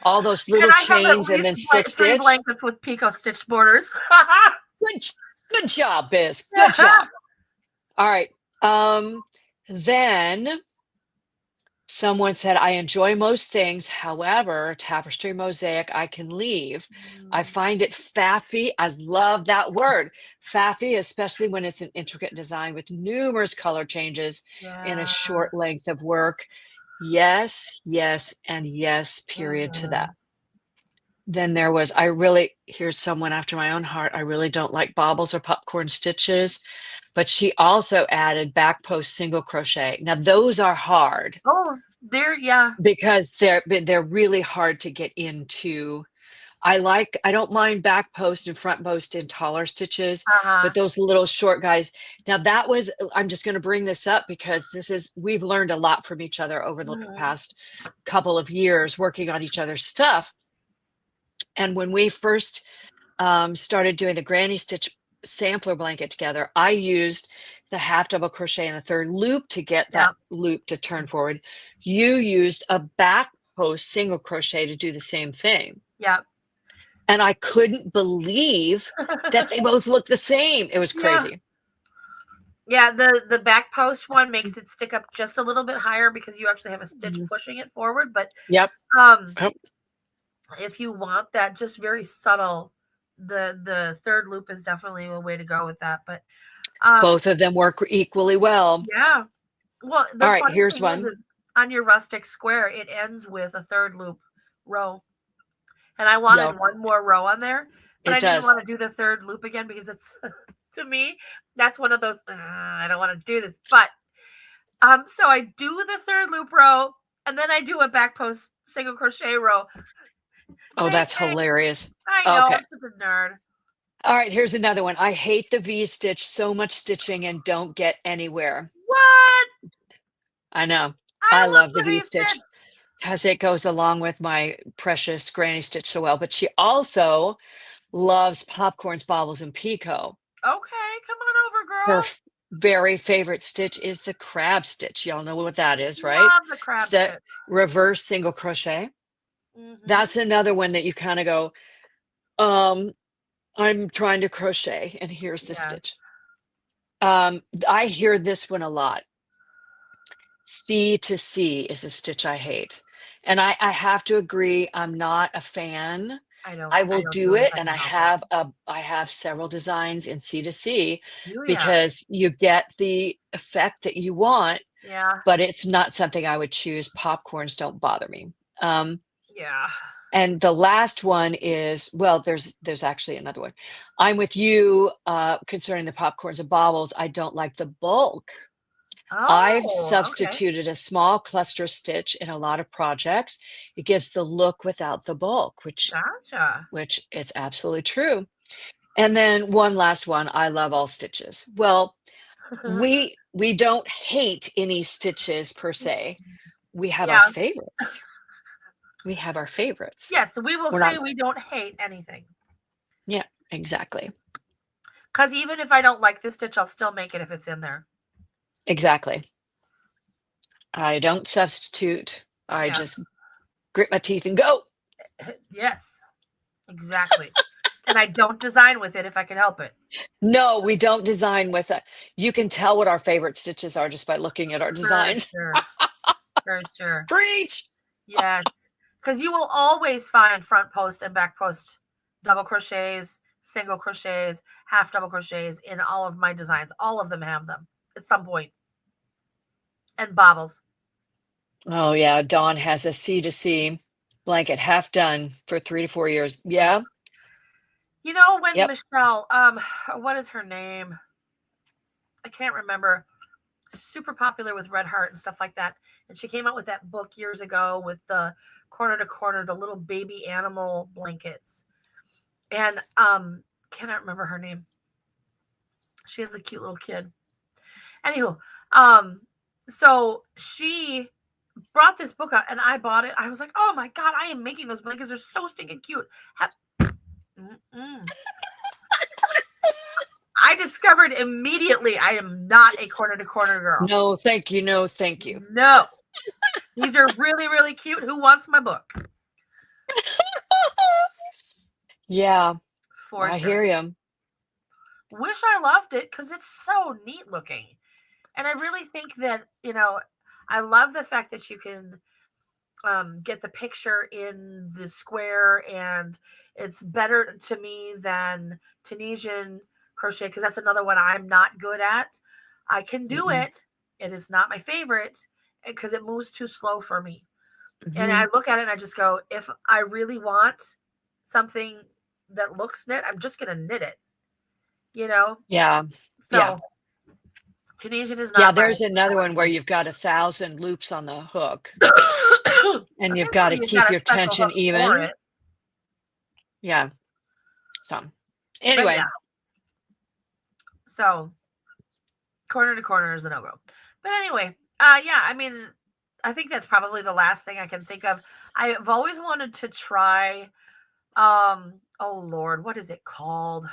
All those And little I have at chains and least then slip three stitch. blankets with picot stitch borders. Good, good job, Biz. Good job. All right. Then someone said, I enjoy most things. However, tapestry mosaic, I can leave. I find it faffy. I love that word, faffy, especially when it's an intricate design with numerous color changes in a Yeah. short length of work. Yes, yes, and yes, period to that. Mhm. Then here's someone after my own heart. I really don't like baubles or popcorn stitches, but she also added back post single crochet. Now, those are hard Oh, there, yeah. because they're really hard to get into. I don't mind back post and front post in taller stitches, Uh-huh. but those little short guys. Now I'm just going to bring this up because we've learned a lot from each other over the Mhm. past couple of years working on each other's stuff. And when we first started doing the granny stitch sampler blanket together, I used the half double crochet in the third loop to get Yeah. that loop to turn forward. You used a back post single crochet to do the same thing. Yeah. And I couldn't believe that they both look the same. It was Yeah. crazy. Yeah, the back post one makes it stick up just a little bit higher because you actually have a stitch Mhm. pushing it forward. But Yep. um, Yep. if you want that just very subtle, the third loop is definitely a way to go with that. But um, Both of them work equally well. yeah. Well, All the right, funny here's thing one. is on your rustic square, it ends with a third loop row. And I wanted Yep, one more row on there, but it I didn't does. want to do the third loop again because it's to me that's one of those I don't want to do this. But so I do the third loop row and then I do a back post single crochet row. Oh, Same that's thing. hilarious. I know Okay. I'm such a nerd. All right, here's another one. I hate the V stitch, so much stitching and don't get anywhere. What? I know. I I love love the the V V stitch stitch. because it goes along with my precious granny stitch so well. But she also loves popcorns, baubles, and picot. Okay, come on over, Her girl. very favorite stitch is the crab stitch. Y'all know what that is, right? Love the It's crab the stitch. reverse single crochet. Mm-hmm. That's another one that you kind of go, I'm trying to crochet, and here's the Yes. stitch. I hear this one a lot. C to C is a stitch I hate. And I have to agree, I'm not a fan. I I will don't do do it if it, I and can help it. I have several designs in C to C Do ya? because you get the effect that you want, Yeah. but it's not something I would choose. Popcorns don't bother me. Yeah. And the last one is, well, there's actually another one. I'm with you concerning the popcorns and baubles. I don't like the bulk. I've Oh, okay. substituted a small cluster stitch in a lot of projects. It gives the look without the bulk, Gotcha. which is absolutely true. And then one last one, I love all stitches. Well, we don't hate any stitches per se. We have our Yeah. favorites. We have our favorites. Yes, we will We're say not, we don't hate anything. yeah, exactly. Because even if I don't like this stitch, I'll still make it if it's in there. Exactly. I don't substitute. I Yeah. just grit my teeth and go. Yes. Exactly. And I don't design with it if I can help it. No, we don't design with it. You can tell what our favorite stitches are just by looking at our For designs. sure. For sure. Preach. Yes. Because you will always find front post and back post double crochets, single crochets, half double crochets in all of my designs. All of them have them at some point. And bobbles. Oh yeah, Dawn has a C to C blanket half done for 3 to 4 years. Yeah. You know when Yep. Michelle, what is her name? I can't remember. Super popular with Red Heart and stuff like that. And she came out with that book years ago with the corner to corner, the little baby animal blankets. And cannot remember her name. She has a cute little kid. Anywho, so she brought this book out and I bought it. I was like, oh my god, I am making those blankets. They're so stinking cute. I discovered immediately I am not a corner to corner girl. No, thank you. No, thank you. No. These are really, really cute. Who wants my book? Yeah, For I sure. hear you. Wish I loved it because it's so neat looking. And I really think that, I love the fact that you can get the picture in the square, and it's better to me than Tunisian crochet because that's another one I'm not good at. I can do it. It is not my favorite because it moves too slow for me. And I look at it and I just go, if I really want something that looks knit, I'm just going to knit it, Yeah. So Yeah. Tunisian is Yeah, not there's another one where you've got 1,000 loops on the hook and you've got to You've keep got a your special tension hook for even. it. Yeah. So But anyway, yeah. So corner to corner is a no-go. But anyway, yeah, I mean, I think that's probably the last thing I can think of. I've always wanted to try, oh Lord, what is it called?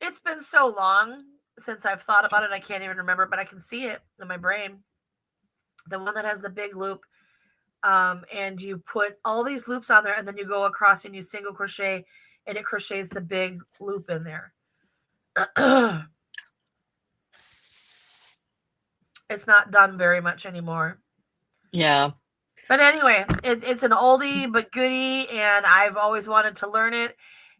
It's been so long since I've thought about it, I can't even remember, but I can see it in my brain. The one that has the big loop, and you put all these loops on there, and then you go across and you single crochet, and it crochets the big loop in there. It's not done very much anymore. yeah. But anyway, it's an oldie but goodie, and I've always wanted to learn it.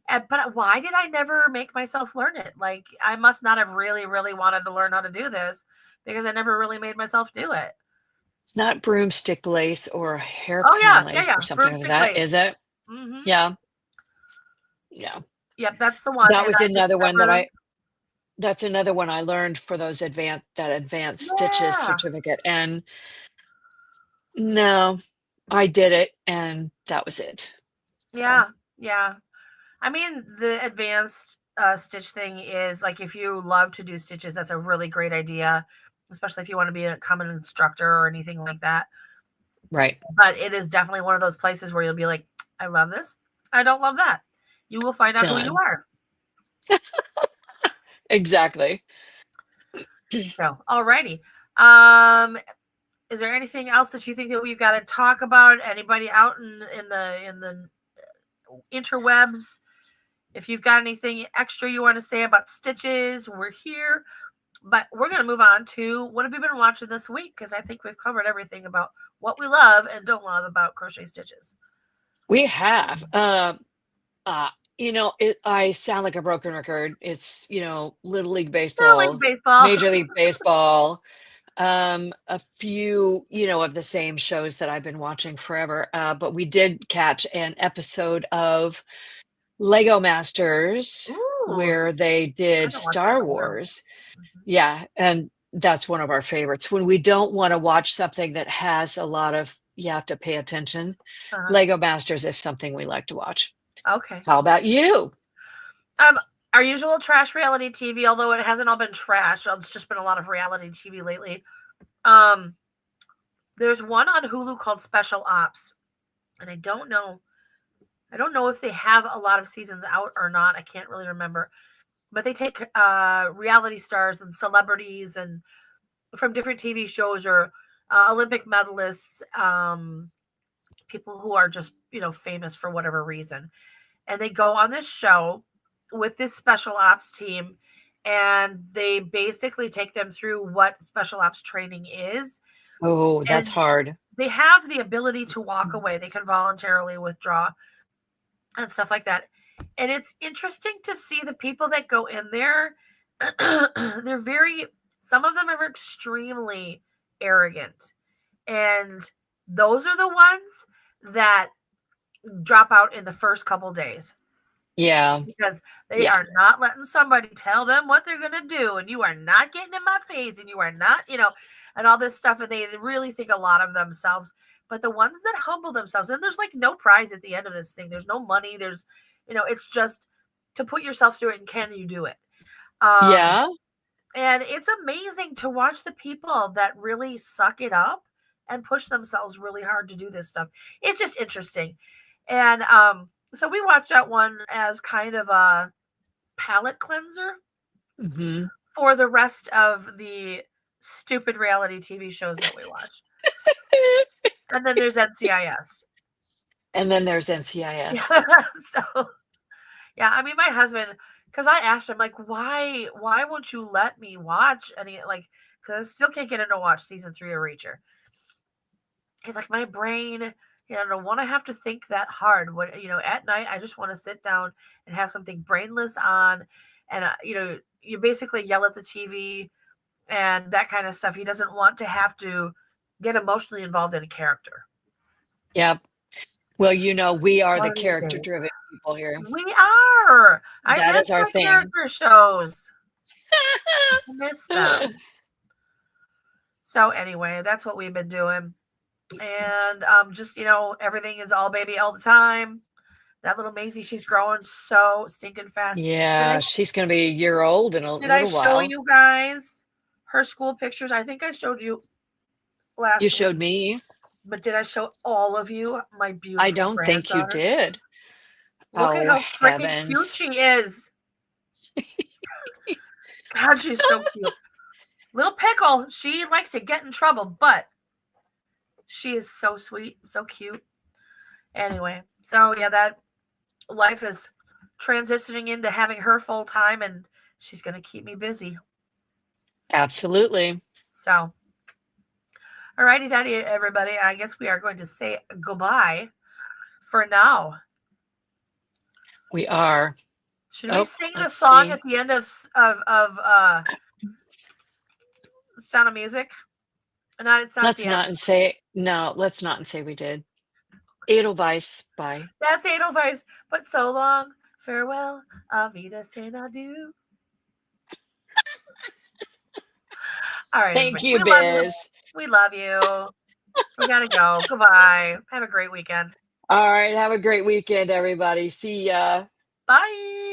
But why did I never make myself learn it? Like, I must not have really, really wanted to learn how to do this because I never really made myself do it. It's not broomstick lace or Oh hairpin yeah, lace or something like broomstick that, lace. is it? Mm-hmm. Yeah. Yeah. Yep, that's the one. That And was I another one discovered, that's another one I learned for those advanced stitches yeah, certificate. And no, I did it and that was it. So, yeah. I mean, the advanced stitch thing is like if you love to do stitches, that's a really great idea, especially if you want to become an instructor or anything like that. right. But it is definitely one of those places where you'll be like, I love this. I don't love that. You will find out who you Done. are. Exactly. So, alrighty. Um, is there anything else that you think that we've got to talk about? Anybody out in the interwebs? If you've got anything extra you want to say about stitches, we're here. But we're going to move on to what have you been watching this week? Because I think we've covered everything about what we love and don't love about crochet stitches. We have. I sound like a broken record. It's, Little League Little League Baseball, baseball. Major League Baseball, a few, of the same shows that I've been watching forever. But we did catch an episode of Lego Masters Ooh, where they I did haven't watched that in Star a while. Wars. Yeah, and that's one of our favorites. When we don't want to watch something that has a lot of you have to pay attention, Uh-huh. Lego Masters is something we like to watch. Okay. How about you? Our usual trash reality TV, although it hasn't all been trash, it's just been a lot of reality TV lately. There's one on Hulu called Special Ops, and I don't know if they have a lot of seasons out or not. I can't really remember. But they take reality stars and celebrities and from different TV shows or Olympic medalists, people who are just famous for whatever reason, and they go on this show with this special ops team, and they basically take them through what special ops training is, Oh, that's and hard. they have the ability to walk away. They can voluntarily withdraw and stuff like that. And it's interesting to see the people that go in there. They're some of them are extremely arrogant. And those are the ones that drop out in the first couple days Yeah. because they Yeah. are not letting somebody tell them what they're going to do. And you are not getting in my face and you are not, and all this stuff. And they really think a lot of themselves. But the ones that humble themselves, and there's like no prize at the end of this thing. There's no money. It's just to put yourself through it. And can you do it? Yeah. And it's amazing to watch the people that really suck it up and push themselves really hard to do this stuff. It's just interesting. And so we watched that one as kind of a palate cleanser Hmm. for the rest of the stupid reality TV shows that we watch. And then there's NCIS. And then there's Yeah. NCIS. So, yeah, I mean, my husband, because I asked him, like, why won't you let me watch any, like, because I still can't get him to watch season 3 of Reacher. He's like, my brain, I don't want to have to think that hard. What, at night, I just want to sit down and have something brainless on. And, you basically yell at the TV and that kind of stuff. He doesn't want to have to get emotionally involved in a character. Yep. Well, we are One the of these days. character-driven people here. We are. I That miss is our my thing. character shows. I miss them. So anyway, that's what we've been doing. And just everything is all baby all the time. That little Maisie, she's growing so stinking fast. Yeah, she's going to be a year old in a Did I little show while. you guys her school pictures? I think I showed you last You week. showed me. But did I show all of you my beautiful I don't think you granddaughter? did. Look at Oh, how freaking cute heavens. she is. God, she's so cute. Little pickle. She likes to get in trouble, but she is so sweet, so cute. Anyway, so yeah, that life is transitioning into having her full time, and she's going to keep me busy. Absolutely. So, alrighty, daddy, everybody. I guess we are going to say goodbye for now. We are. Should we sing the let's song see. at the end of Sound of Music? Not it's not Let's the not end. and say no. Let's not and say we did. Edelweiss. Bye. That's Edelweiss. But so long, farewell, Avida Saint Adieu. All right. Thank everybody. you, Biz. We love you. We gotta go. Goodbye. Have a great weekend. All right. Have a great weekend, everybody. See ya. Bye.